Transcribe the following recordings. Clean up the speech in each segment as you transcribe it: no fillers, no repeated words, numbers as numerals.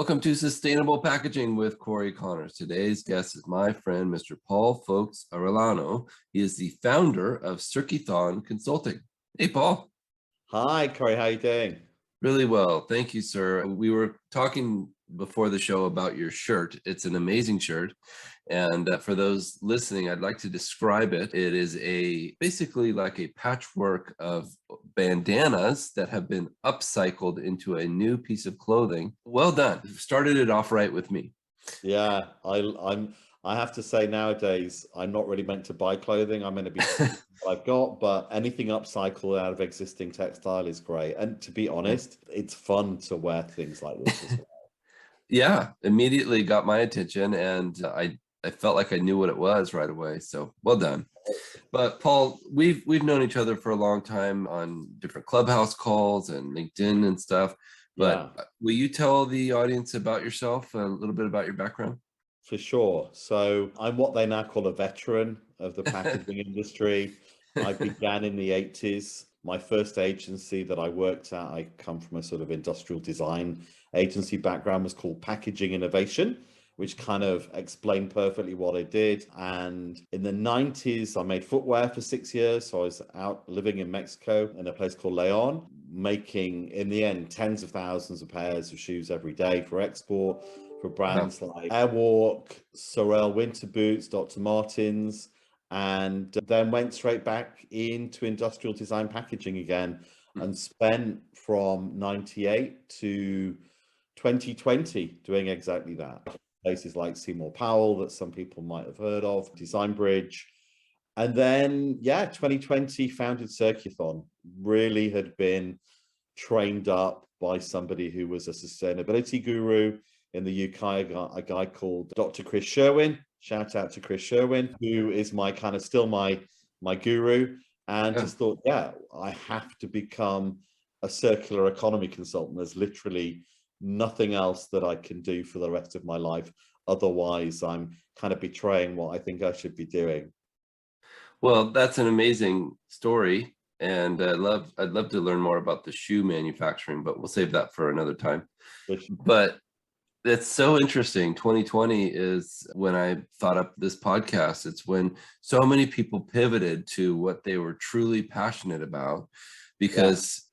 Welcome to Sustainable Packaging with Corey Connors. Today's guest is my friend, Mr. Paul Foulkes Arellano. He is the founder of Circuthon Consulting. Hey, Paul. Hi, Corey. How are you doing? Really well. Thank you, sir. We were talking before the show about your shirt. It's an amazing shirt. And for those listening, I'd like to describe it. It is basically like a patchwork of bandanas that have been upcycled into a new piece of clothing. Well done. You started it off right with me. Yeah, I have to say nowadays I'm not really meant to buy clothing. I'm meant to be what I've got, but anything upcycled out of existing textile is great. And to be honest, it's fun to wear things like this as well. Yeah, immediately got my attention, and I felt like I knew what it was right away. So well done. But Paul, we've known each other for a long time on different Clubhouse calls and LinkedIn and stuff. But Yeah, will you tell the audience about yourself, a little bit about your background? for sure. So I'm what they now call a veteran of the packaging industry. I began in the 80s. My first agency that I worked at, I come from a sort of industrial design agency background, was called Packaging Innovation, which kind of explained perfectly what I did. And in the 90s, I made footwear for 6 years. So I was out living in Mexico in a place called Leon, making, in the end, tens of thousands of pairs of shoes every day for export for brands like Airwalk, Sorel Winter Boots, Dr. Martens, and then went straight back into industrial design packaging again and spent from 98 to 2020 doing exactly that. Places like Seymour Powell that some people might have heard of, Design Bridge. And then, 2020 founded Circuthon. Really had been trained up by somebody who was a sustainability guru in the UK, a guy called Dr. Chris Sherwin. Shout out to Chris Sherwin, who is my kind of still my guru. And just thought, I have to become a circular economy consultant. There's literally nothing else that I can do for the rest of my life. Otherwise, I'm kind of betraying what I think I should be doing. Well, that's an amazing story. And I'd love to learn more about the shoe manufacturing, but we'll save that for another time. But it's so interesting. 2020 is when I thought up this podcast. It's when so many people pivoted to what they were truly passionate about, because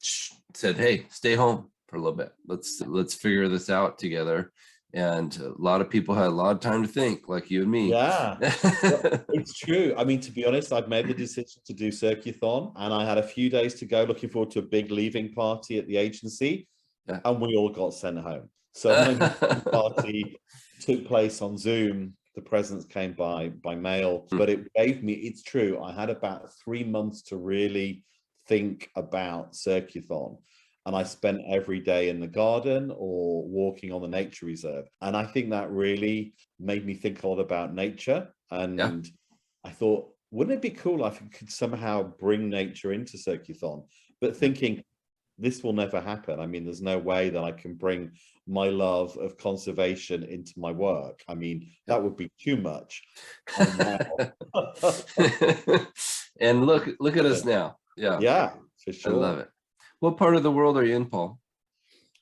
said, hey, stay home for a little bit. Let's figure this out together. And a lot of people had a lot of time to think, like you and me. Yeah, well, it's true. I mean, to be honest, I've made the decision to do Circuthon, and I had a few days to go, looking forward to a big leaving party at the agency, and we all got sent home. So my party took place on Zoom. The presents came by mail, but it gave me, it's true, I had about 3 months to really think about Circuthon. And I spent every day in the garden or walking on the nature reserve. And I think that really made me think a lot about nature. And I thought, wouldn't it be cool if I could somehow bring nature into Circuthon? But thinking, this will never happen. I mean, there's no way that I can bring my love of conservation into my work. I mean, that would be too much. And look at us now. Yeah, for sure. I love it. What part of the world are you in, Paul?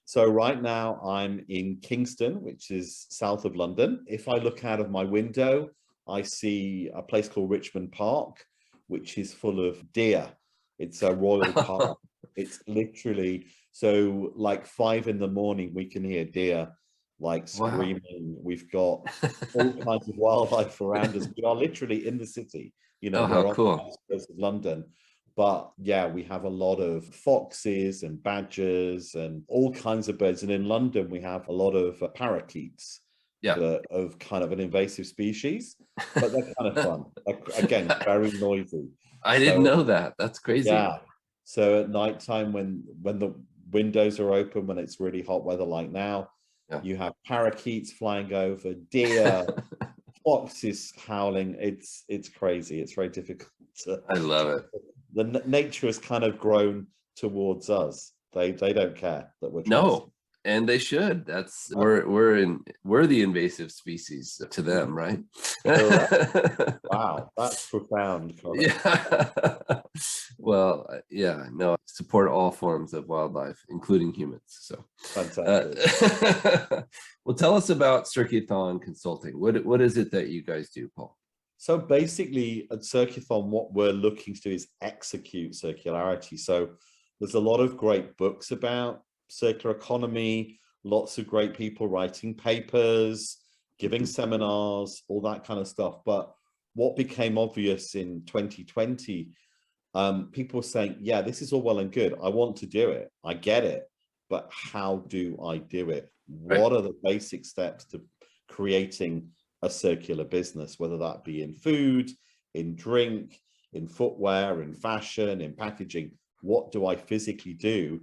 So right now I'm in Kingston, which is south of London. If I look out of my window, I see a place called Richmond Park, which is full of deer. It's a royal park. It's literally, so like 5 in the morning, we can hear deer like screaming. We've got all kinds of wildlife around us. We are literally in the city, how cool. On the outskirts of London. But yeah, we have a lot of foxes and badgers and all kinds of birds. And in London, we have a lot of parakeets of kind of an invasive species, but they're kind of fun. Again, very noisy. I didn't know that. That's crazy. Yeah. So at nighttime, when the windows are open, when it's really hot weather like now, you have parakeets flying over, deer, foxes howling. It's crazy. It's very difficult to, I love it. The nature has kind of grown towards us. They don't care that we're trying no, And they should. That's we're the invasive species to them, right? Wow, that's profound, Connor. Yeah. Well, yeah, no, support all forms of wildlife, including humans. So fantastic. Well, tell us about Circuthon Consulting. What is it that you guys do, Paul? So basically at Circuthon, what we're looking to do is execute circularity. So there's a lot of great books about circular economy, lots of great people writing papers, giving seminars, all that kind of stuff. But what became obvious in 2020, people were saying, yeah, this is all well and good. I want to do it. I get it. But how do I do it? What are the basic steps to creating a circular business, whether that be in food, in drink, in footwear, in fashion, in packaging? What do I physically do?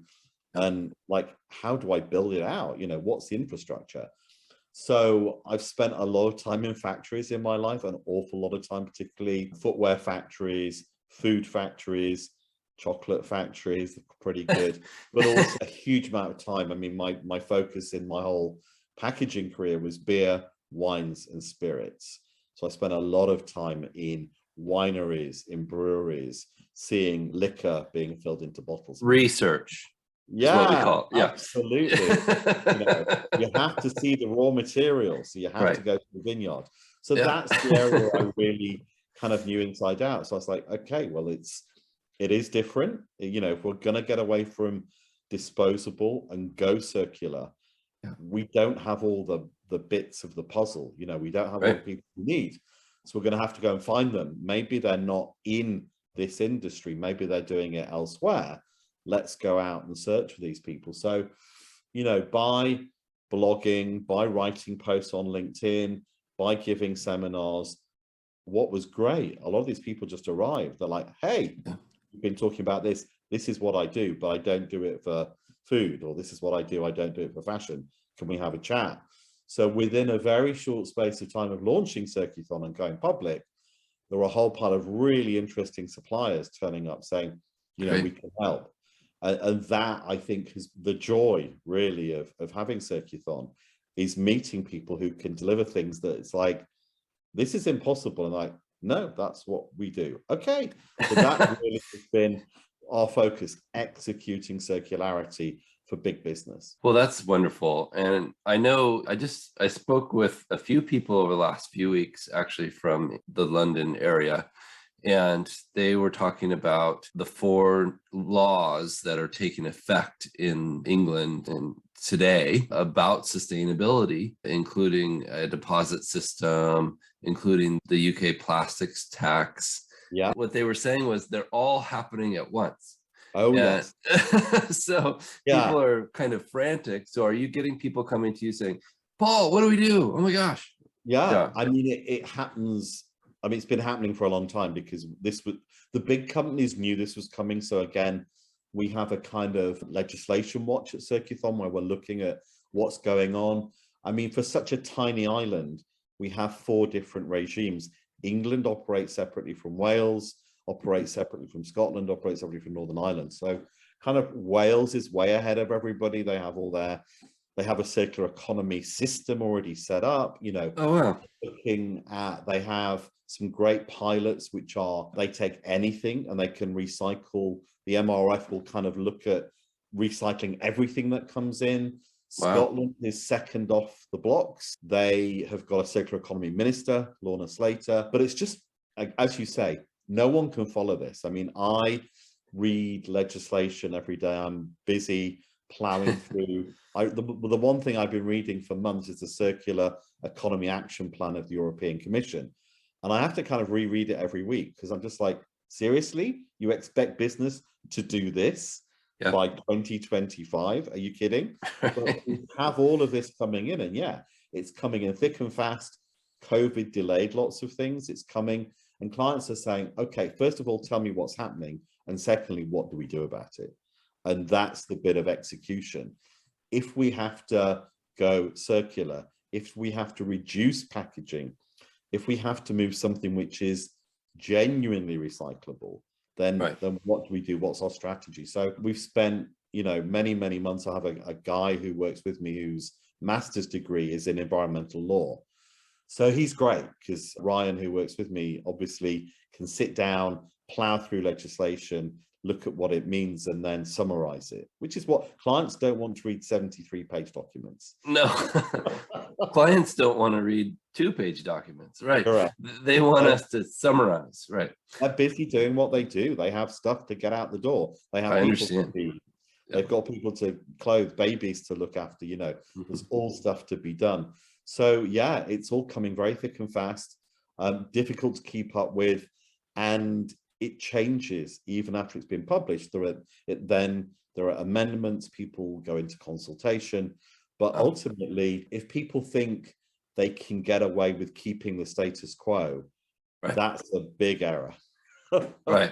And like, how do I build it out? You know, what's the infrastructure? So I've spent a lot of time in factories in my life, an awful lot of time, particularly footwear factories, food factories, chocolate factories, pretty good, but also a huge amount of time. I mean, my focus in my whole packaging career was beer, wines, and spirits. So I spent a lot of time in wineries, in breweries, seeing liquor being filled into bottles. Research. Yeah, what we call it. Yeah, absolutely. You have to see the raw materials, so you have to go to the vineyard. So that's the area I really kind of knew inside out. So I was like, okay, well, it is different. You know, if we're going to get away from disposable and go circular, we don't have all the bits of the puzzle. You know, we don't have all the people we need. So we're going to have to go and find them. Maybe they're not in this industry. Maybe they're doing it elsewhere. Let's go out and search for these people. So, you know, by blogging, by writing posts on LinkedIn, by giving seminars, what was great, a lot of these people just arrived. They're like, hey, we've been talking about this. This is what I do, but I don't do it for food, or this is what I do. I don't do it for fashion. Can we have a chat? So within a very short space of time of launching Circuthon and going public, there were a whole pile of really interesting suppliers turning up saying, you know, we can help. And that, I think, is the joy really of having Circuthon, is meeting people who can deliver things that it's like, this is impossible. And like, no, that's what we do. Okay. So that really has been our focus, executing circularity for big business. Well, that's wonderful. And I know I spoke with a few people over the last few weeks, actually from the London area, and they were talking about the 4 laws that are taking effect in England and today about sustainability, including a deposit system, including the UK plastics tax. Yeah. What they were saying was they're all happening at once. Oh, yes. So people are kind of frantic. So are you getting people coming to you saying, Paul, what do we do? Oh my gosh. Yeah. I mean, it happens. I mean, it's been happening for a long time, because the big companies knew this was coming. So again, we have a kind of legislation watch at Circuthon where we're looking at what's going on. I mean, for such a tiny island, we have 4 different regimes. England operates separately from Wales, operates separately from Scotland, operates separately from Northern Ireland. So kind of Wales is way ahead of everybody. They have a circular economy system already set up, you know. Oh, wow. They have some great pilots, which are, they take anything and they can recycle. The MRF will kind of look at recycling everything that comes in. Wow. Scotland is second off the blocks. They have got a circular economy minister, Lorna Slater, but it's just, as you say, no one can follow this. I mean, I read legislation every day. I'm busy plowing through. The one thing I've been reading for months is the Circular Economy Action Plan of the European Commission. And I have to kind of reread it every week, because I'm just like, seriously? You expect business to do this by 2025? Are you kidding? But we have all of this coming in, and it's coming in thick and fast. COVID delayed lots of things. It's coming, and clients are saying, okay, first of all, tell me what's happening. And secondly, what do we do about it? And that's the bit of execution. If we have to go circular, if we have to reduce packaging, if we have to move something which is genuinely recyclable, then what do we do? What's our strategy? So we've spent many, many months. I have a guy who works with me whose master's degree is in environmental law. So he's great because Ryan, who works with me, obviously can sit down, plow through legislation, look at what it means, and then summarize it, which is what clients don't want to read 73-page documents. No, clients don't want to read 2-page documents, right? Correct. They want us to summarize, right? They're busy doing what they do. They have stuff to get out the door. They have I people understand. to feed. Yeah. They've got people to clothe, babies to look after, there's all stuff to be done. So yeah, it's all coming very thick and fast, difficult to keep up with, and it changes even after it's been published. Then there are amendments, people go into consultation, but ultimately, if people think they can get away with keeping the status quo, right, that's a big error. Right.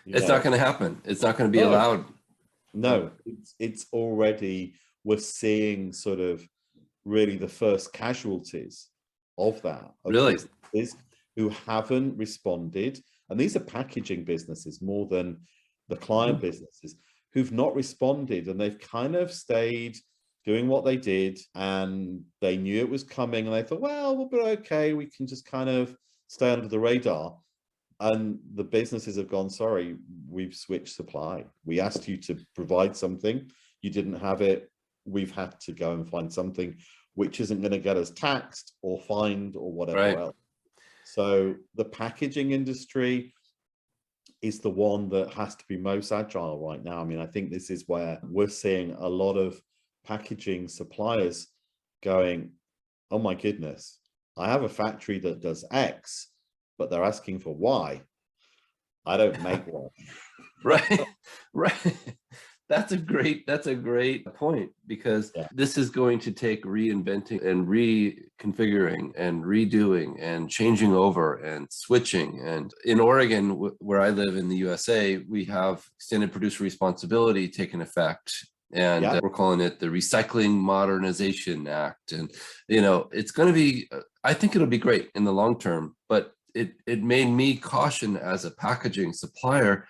It's not going to happen. It's not going to be allowed. No, it's already, we're seeing sort of really the first casualties of that. Really? Businesses who haven't responded, and these are packaging businesses more than the client businesses, who've not responded, and they've kind of stayed doing what they did, and they knew it was coming, and they thought, well, we'll be okay, we can just kind of stay under the radar. And the businesses have gone, sorry, we've switched supply. We asked you to provide something, you didn't have it. We've had to go and find something which isn't going to get us taxed or fined or whatever else. So the packaging industry is the one that has to be most agile right now. I mean, I think this is where we're seeing a lot of packaging suppliers going, oh my goodness, I have a factory that does X, but they're asking for Y. I don't make one. Right, right. That's a great point, because this is going to take reinventing and reconfiguring and redoing and changing over and switching. And in Oregon, where I live in the USA, we have extended producer responsibility taking effect. And we're calling it the Recycling Modernization Act. And, it's going to be, I think it'll be great in the long term, but it made me caution as a packaging supplier.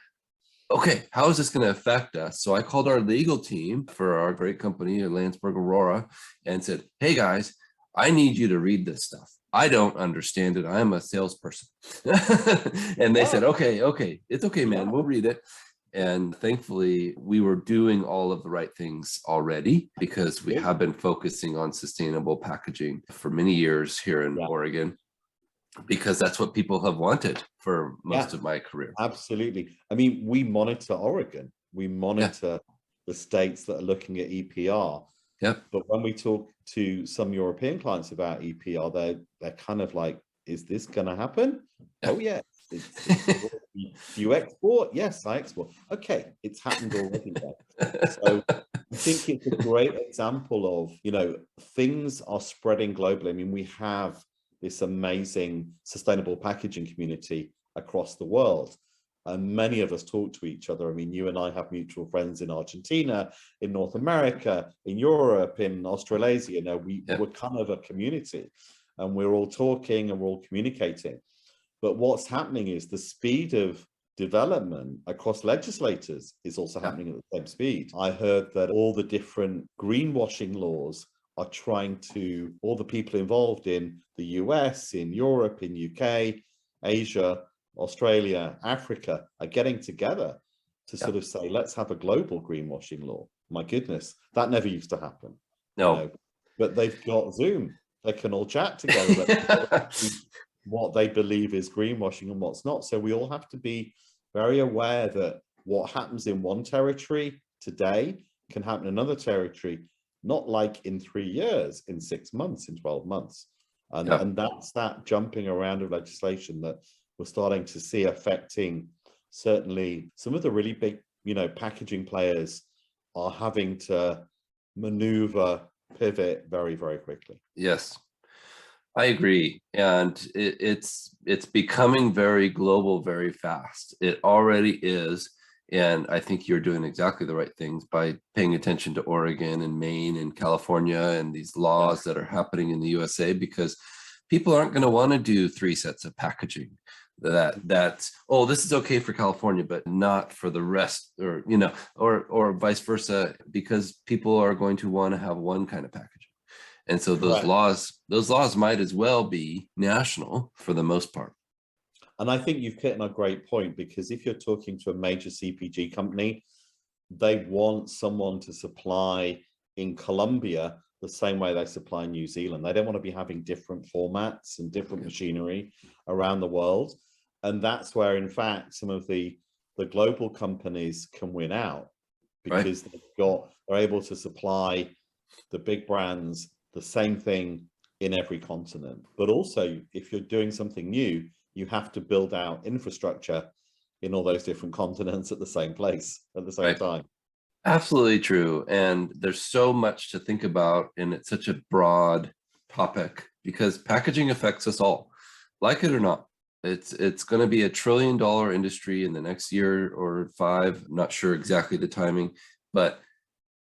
Okay, how is this going to affect us? So I called our legal team for our great company, Landsberg Aurora, and said, hey guys, I need you to read this stuff. I don't understand it. I'm a salesperson. And they said, okay, it's okay, man, we'll read it. And thankfully, we were doing all of the right things already, because we have been focusing on sustainable packaging for many years here in Oregon, because that's what people have wanted for most of my career. Absolutely. I mean, we monitor Oregon. We monitor the states that are looking at EPR. Yep. But when we talk to some European clients about EPR, they're kind of like, is this going to happen? Oh, yeah. You export? Yes, I export. Okay, it's happened already. So I think it's a great example of, things are spreading globally. I mean, we have this amazing sustainable packaging community across the world. And many of us talk to each other. I mean, you and I have mutual friends in Argentina, in North America, in Europe, in Australasia. We're kind of a community, and we're all talking and we're all communicating. But what's happening is the speed of development across legislators is also happening at the same speed. I heard that all the different greenwashing laws are trying to, all the people involved in the US, in Europe, in UK, Asia, Australia, Africa, are getting together to sort of say, let's have a global greenwashing law. My goodness, that never used to happen. No. But they've got Zoom. They can all chat together. What they believe is greenwashing and what's not. So we all have to be very aware that what happens in one territory today can happen in another territory, not like in 3 years, in 6 months, in 12 months. And that's that jumping around of legislation that we're starting to see affecting certainly some of the really big, packaging players are having to maneuver, pivot very, very quickly. Yes, I agree. And it's becoming very global very fast. It already is. And I think you're doing exactly the right things by paying attention to Oregon and Maine and California and these laws that are happening in the USA, because people aren't going to want to do 3 sets of packaging. That's, oh, this is okay for California, but not for the rest, or or vice versa, because people are going to want to have one kind of packaging. And so Correct. those laws might as well be national for the most part. And I think you've hit on a great point, because if you're talking to a major CPG company, they want someone to supply in Colombia the same way they supply in New Zealand. They don't want to be having different formats and different machinery around the world. And that's where, in fact, some of the global companies can win out, Right. because they're able to supply the big brands the same thing in every continent. But also, if you're doing something new, you have to build out infrastructure in all those different continents at the same place at the same Right. time. Absolutely true. And there's so much to think about, and it's such a broad topic because packaging affects us all, like it or not. It's going to be $1 trillion industry in the next year or 5. I'm not sure exactly the timing, but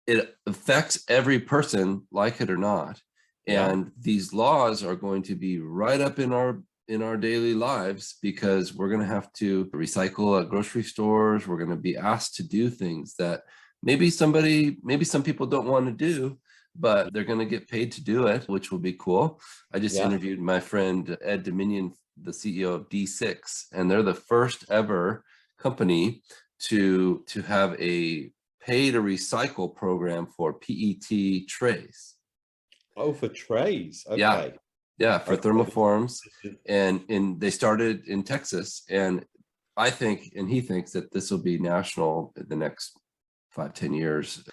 it affects every person, like it or not. Yeah. And these laws are going to be right up in our daily lives, because we're going to have to recycle at grocery stores. We're going to be asked to do things that maybe some people don't want to do, but they're going to get paid to do it, which will be cool. I just Yeah. interviewed my friend Ed Dominion, the CEO of D6, and they're the first ever company to have a pay to recycle program for PET trays. Oh, for trays. Yeah. Okay. Yeah, for Okay. thermoforms. And they started in Texas. And I think, and he thinks, that this will be national in the next 5-10 years,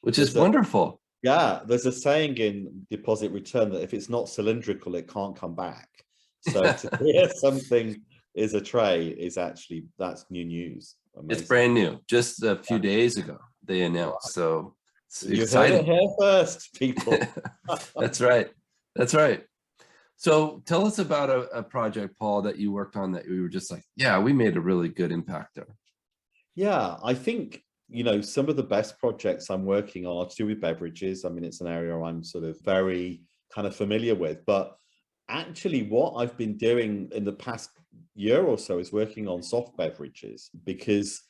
which is wonderful. There's a saying in deposit return that if it's not cylindrical, it can't come back. So to hear something is a tray is actually, that's new news. Amazing. It's brand new. Just a few days ago, they announced. So it's you exciting. heard it here first, people. That's right. That's right. So tell us about a project, Paul, that you worked on that we were just like, yeah, we made a really good impact there. Yeah, I think, some of the best projects I'm working on are to do with beverages. I mean, it's an area I'm sort of very kind of familiar with. But actually, what I've been doing in the past year or so is working on soft beverages, because,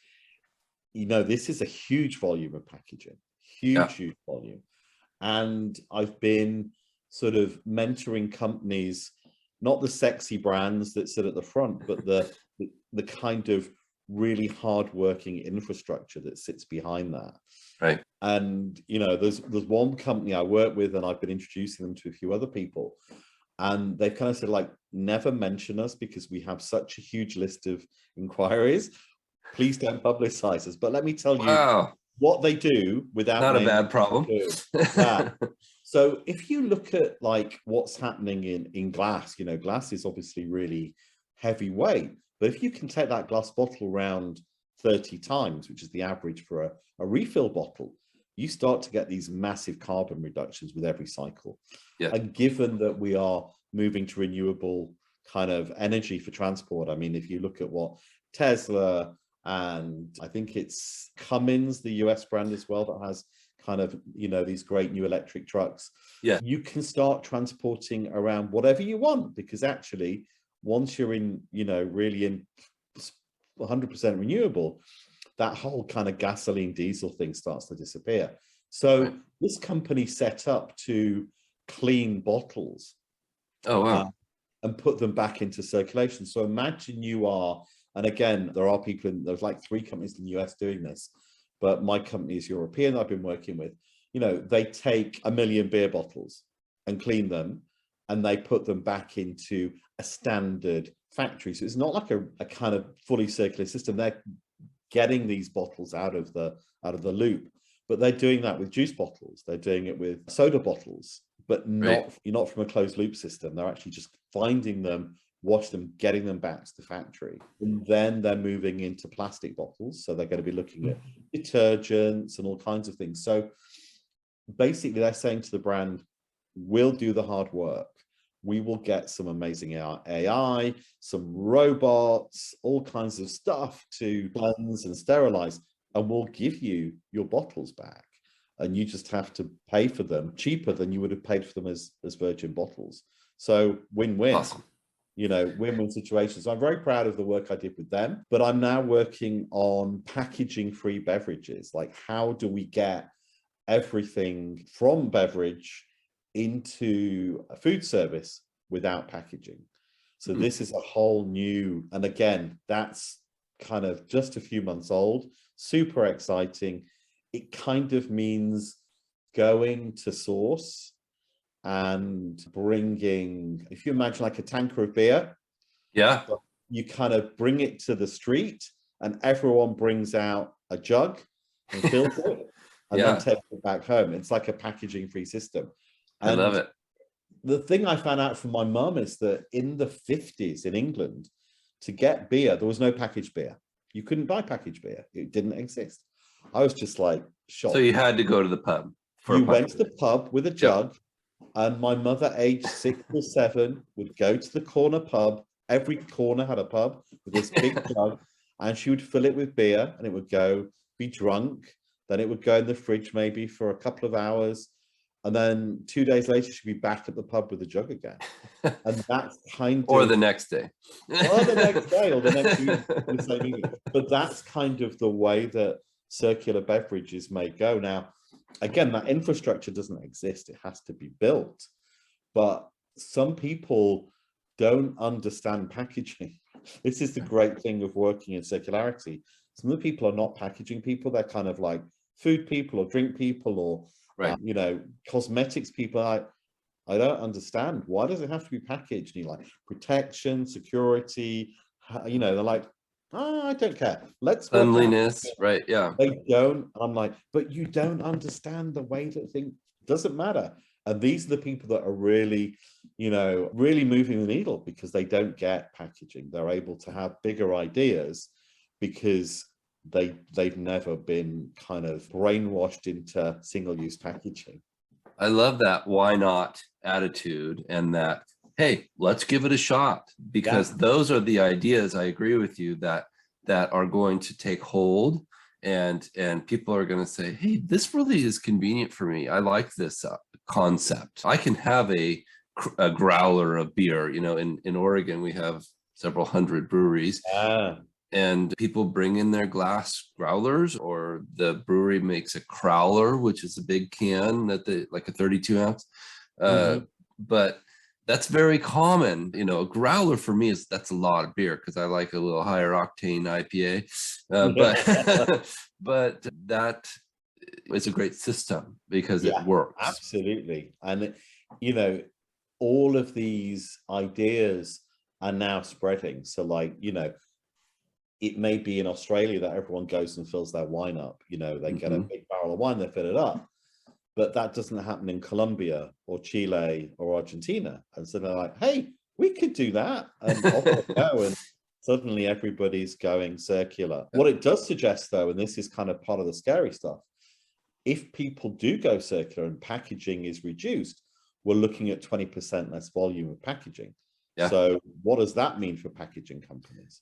this is a huge volume of packaging, huge volume. And I've been sort of mentoring companies, not the sexy brands that sit at the front, but the kind of really hardworking infrastructure that sits behind that. Right. And there's one company I work with, and I've been introducing them to a few other people, and they've kind of said, like, never mention us because we have such a huge list of inquiries. Please don't publicize us. But let me tell you what they do without not a bad problem. Yeah. So if you look at like what's happening in glass, glass is obviously really heavyweight, but if you can take that glass bottle around 30 times, which is the average for a refill bottle, you start to get these massive carbon reductions with every cycle. Yeah. And given that we are moving to renewable kind of energy for transport, I mean, if you look at what Tesla, and I think it's Cummins, the US brand as well, that has kind of, these great new electric trucks. Yeah. You can start transporting around whatever you want, because actually, once you're in, really in 100% renewable, that whole kind of gasoline diesel thing starts to disappear. So this company set up to clean bottles. Oh, wow. And put them back into circulation. So imagine you are, and again, there's like 3 companies in the US doing this, but my company is European, I've been working with. They take 1 million beer bottles and clean them, and they put them back into a standard factory. So it's not like a kind of fully circular system. They're getting these bottles out of the loop, but they're doing that with juice bottles. They're doing it with soda bottles, but not from a closed loop system. They're actually just finding them, wash them, getting them back to the factory. And then they're moving into plastic bottles. So they're going to be looking at detergents and all kinds of things. So basically they're saying to the brand, we'll do the hard work. We will get some amazing AI, some robots, all kinds of stuff to cleanse and sterilize, and we'll give you your bottles back. And you just have to pay for them cheaper than you would have paid for them as virgin bottles. So win-win. Awesome. win-win situations. So I'm very proud of the work I did with them, but I'm now working on packaging-free beverages. Like, how do we get everything from beverage into a food service without packaging? So this is a whole new, and again, that's kind of just a few months old, super exciting. It kind of means going to source and bringing, if you imagine like a tanker of beer, Yeah, you kind of bring it to the street and everyone brings out a jug and fills it and then takes it back home. It's like a packaging free system. I love it. The thing I found out from my mum is that in the 50s in England, to get beer, there was no packaged beer. You couldn't buy packaged beer. It didn't exist. I was just like shocked. So you had to go to the pub. You went to the pub with a jug, and my mother, aged 6 or 7, would go to the corner pub. Every corner had a pub with this big jug, and she would fill it with beer, and it would go be drunk. Then it would go in the fridge maybe for a couple of hours. And then 2 days later, she'd be back at the pub with the jug again. And that's kind of... Or the next day. Or the next day, or the next evening. But that's kind of the way that circular beverages may go. Now, again, that infrastructure doesn't exist. It has to be built. But some people don't understand packaging. This is the great thing of working in circularity. Some of the people are not packaging people. They're kind of like food people or drink people or cosmetics people. I don't understand. Why does it have to be packaged? And you're like, protection, security, they're like, oh, I don't care. Let's cleanliness, right? Yeah. They don't. I'm like, but you don't understand the way that thing doesn't matter. And these are the people that are really, really moving the needle because they don't get packaging. They're able to have bigger ideas because they've never been kind of brainwashed into single-use packaging. I love that why not attitude, and that, hey, let's give it a shot, because those are the ideas, I agree with you, that are going to take hold, and people are going to say, hey, this really is convenient for me. I like this concept. I can have a growler of beer. In Oregon, we have several hundred breweries. And people bring in their glass growlers, or the brewery makes a crowler, which is a big can like a 32 ounce. But that's very common. A growler for me that's a lot of beer because I like a little higher octane IPA. But that is a great system because it works. Absolutely. And, all of these ideas are now spreading. So like, it may be in Australia that everyone goes and fills their wine up. They get a big barrel of wine, they fill it up. But that doesn't happen in Colombia or Chile or Argentina. And so they're like, hey, we could do that. And off we go. And suddenly everybody's going circular. What it does suggest, though, and this is kind of part of the scary stuff, if people do go circular and packaging is reduced, we're looking at 20% less volume of packaging. So what does that mean for packaging companies?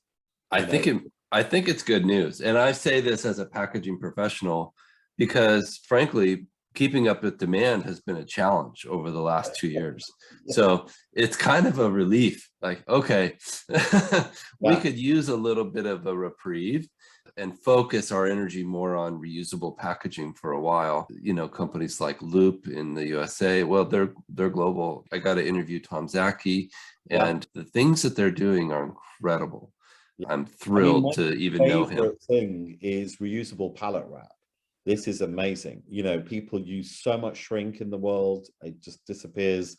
I think it's good news. And I say this as a packaging professional because, frankly, keeping up with demand has been a challenge over the last 2 years. So it's kind of a relief. Like, okay, we could use a little bit of a reprieve and focus our energy more on reusable packaging for a while. Companies like Loop in the USA, well, they're global. I got to interview Tom Zaki, and the things that they're doing are incredible. I'm thrilled to even know him. My favorite thing is reusable pallet wrap. This is amazing. People use so much shrink in the world. It just disappears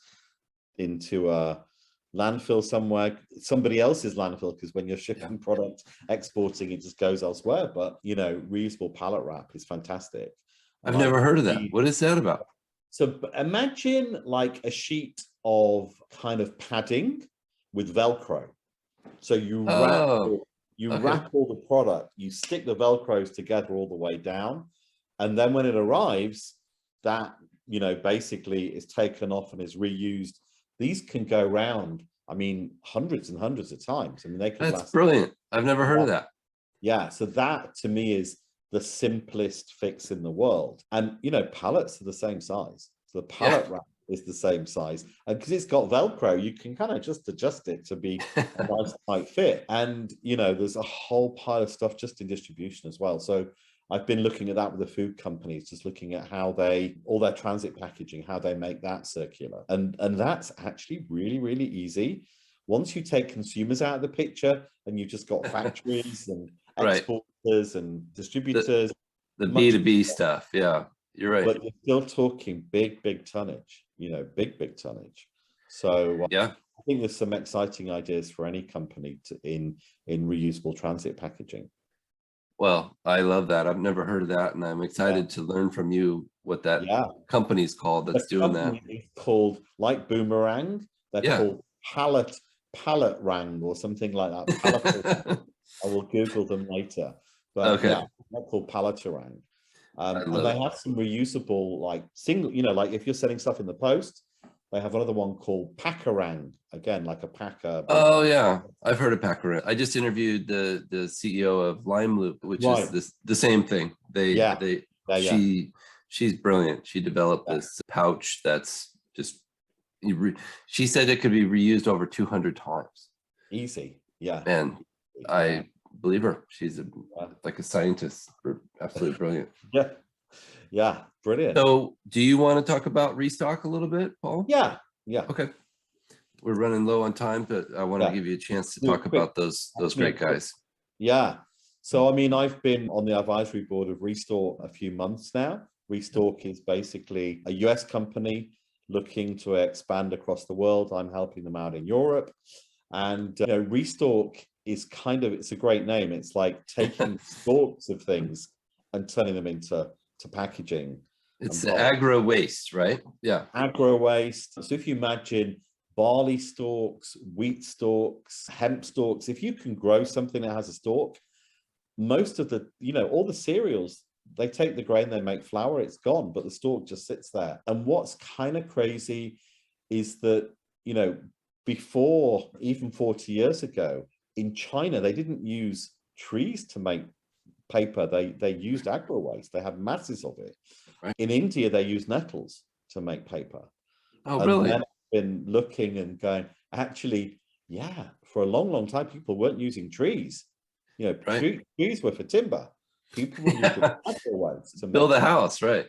into a landfill somewhere, somebody else's landfill, because when you're shipping product, exporting, it just goes elsewhere. But, reusable pallet wrap is fantastic. I've never heard of that. What is that about? So imagine like a sheet of kind of padding with Velcro. So you wrap all the product, you stick the Velcros together all the way down. And then when it arrives, that, basically is taken off and is reused. These can go around, hundreds and hundreds of times. They can last. That's brilliant. I've never heard of that. Yeah. So that to me is the simplest fix in the world. And, pallets are the same size. So the pallet wrap is the same size. And because it's got Velcro, you can kind of just adjust it to be a nice tight fit. And, you know, there's a whole pile of stuff just in distribution as well. So I've been looking at that with the food companies, just looking at how all their transit packaging, how they make that circular. And that's actually really, really easy. Once you take consumers out of the picture and you've just got factories and exporters and distributors. The B2B stuff. Yeah, you're right. But you're still talking big tonnage, you know, big tonnage. So yeah, I think there's some exciting ideas for any company in reusable transit packaging. Well, I love that. I've never heard of that, and I'm excited to learn from you what that company's called that's doing that. It's called, like Boomerang, they're called Pallet Rang or something like that. I will Google them later. But yeah, they're called Paletarang. And they have some reusable, like single, you know, like if you're selling stuff in the post, they have another one called Packarang, again, like a packer. Oh yeah, I've heard of Packarang. I just interviewed the CEO of Lime Loop, which is the same thing. She's brilliant. She developed this pouch that's just, she said it could be reused over 200 times. Easy, yeah. And I believe her. She's like a scientist, absolutely brilliant. Yeah, brilliant. So do you want to talk about restock a little bit, Paul? Yeah. Okay. We're running low on time, but I want to give you a chance to talk about those great guys. Yeah. So, I mean, I've been on the advisory board of Restore a few months now. Restore is basically a US company looking to expand across the world. I'm helping them out in Europe. And, you know, Restore is kind of, it's a great name. It's like taking stalks of things and turning them into packaging. It's agro waste, right? Yeah. Agro waste. So if you imagine barley stalks, wheat stalks, hemp stalks, if you can grow something that has a stalk, most of the, you know, all the cereals, they take the grain, they make flour, it's gone, but the stalk just sits there. And what's kind of crazy is that, you know, before, even 40 years ago, in China, they didn't use trees to make paper. They used agro waste. They had masses of it. Right. In India, they use nettles to make paper. Oh, really? And then I've been looking and going, actually, yeah, for a long time, people weren't using trees. You know, trees were for timber. People were using agro waste to build a house, right.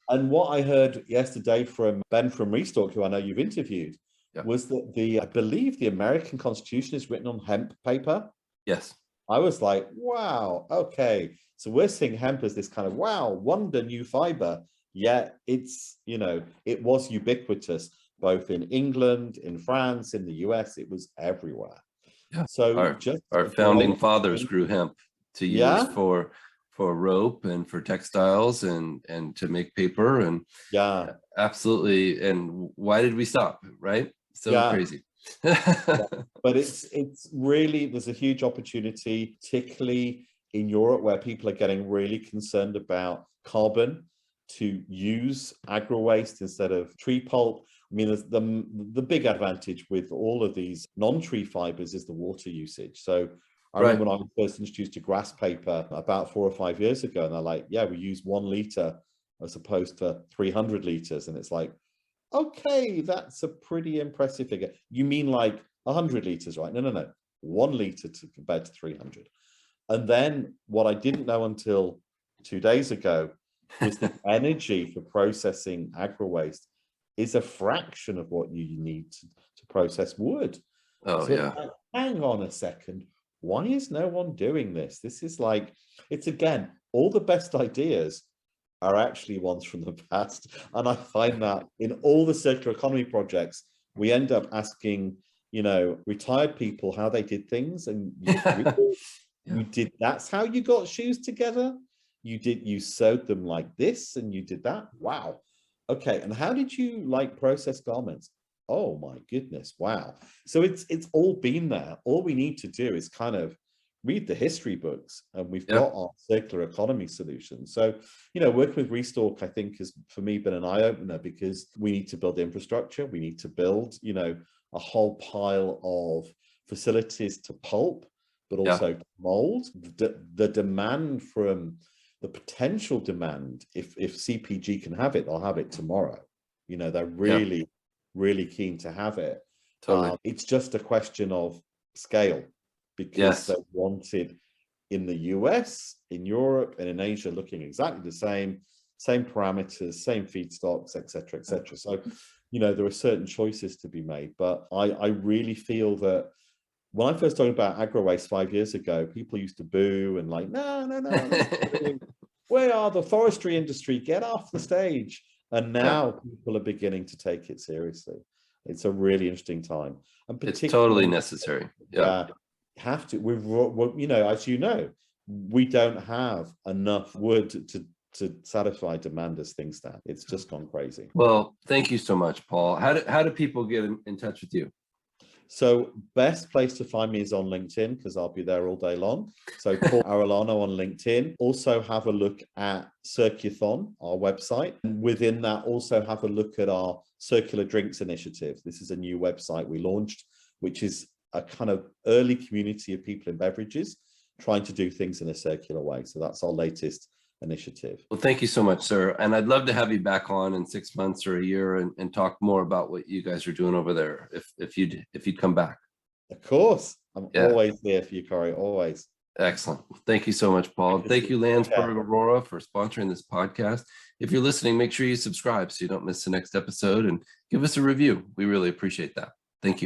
And what I heard yesterday from Ben from Restock, who I know you've interviewed, was that I believe the American Constitution is written on hemp paper. Yes. I was like, wow, okay. So we're seeing hemp as this kind of, wow, wonder new fiber. Yet it's, you know, it was ubiquitous, both in England, in France, in the US, it was everywhere. Yeah. So our founding fathers grew hemp to use for rope and for textiles and to make paper, and absolutely. And why did we stop? Right? So crazy. But it's really, there's a huge opportunity, particularly in Europe, where people are getting really concerned about carbon, to use agro waste instead of tree pulp. I mean, the big advantage with all of these non-tree fibers is the water usage. So I remember when I was first introduced to grass paper about 4 or 5 years ago, and they're like, yeah, we use 1 liter as opposed to 300 liters. And it's like, okay, that's a pretty impressive figure. You mean like 100 liters, right? No. 1 liter compared to 300. And then what I didn't know until 2 days ago was the energy for processing agro waste is a fraction of what you need to process wood. Oh, so like, hang on a second. Why is no one doing this? This is like, it's again, all the best ideas are actually ones from the past. And I find that in all the circular economy projects, we end up asking, you know, retired people how they did things. And you did, that's how you got shoes together? You sewed them like this and you did that? Wow. Okay. And how did you like process garments? Oh my goodness. Wow. So it's all been there. All we need to do is kind of read the history books, and we've got our circular economy solution. So, you know, working with Restalk, I think, has for me been an eye-opener, because we need to build infrastructure. We need to build, you know, a whole pile of facilities to pulp, but also to mold. The demand from the potential demand, if CPG can have it, they'll have it tomorrow. You know, they're Yeah, really, really keen to have it. totally. It's just a question of scale, because Yes. they wanted in the US, in Europe, and in Asia looking exactly the same parameters, same feedstocks, etc., etc. So, you know, there are certain choices to be made. But I really feel that when I first talked about agro waste 5 years ago, people used to boo and like, no, no, no, that's true. Where are the forestry industry? Get off the stage. And Yeah, now people are beginning to take it seriously. It's a really interesting time, and it's totally particularly, necessary. Yeah. yeah, have to. You know, as you know, we don't have enough wood to satisfy demand as things stand. It's just gone crazy. Well, thank you so much, Paul. How do people get in touch with you? So best place to find me is on LinkedIn, because I'll be there all day long. So Paul Arellano on LinkedIn. Also have a look at Circuthon, our website. And within that, also have a look at our Circular Drinks Initiative. This is a new website we launched, which is a kind of early community of people in beverages trying to do things in a circular way. So that's our latest initiative. Well, thank you so much, sir. And I'd love to have you back on in 6 months or a year and talk more about what you guys are doing over there, if you'd come back. Of course, I'm Yeah, always there for you, Corey, always. excellent. Thank you so much, Paul. Thank you, Landsberg Aurora, for sponsoring this podcast. If you're listening, make sure you subscribe so you don't miss the next episode, and give us a review. We really appreciate that. Thank you.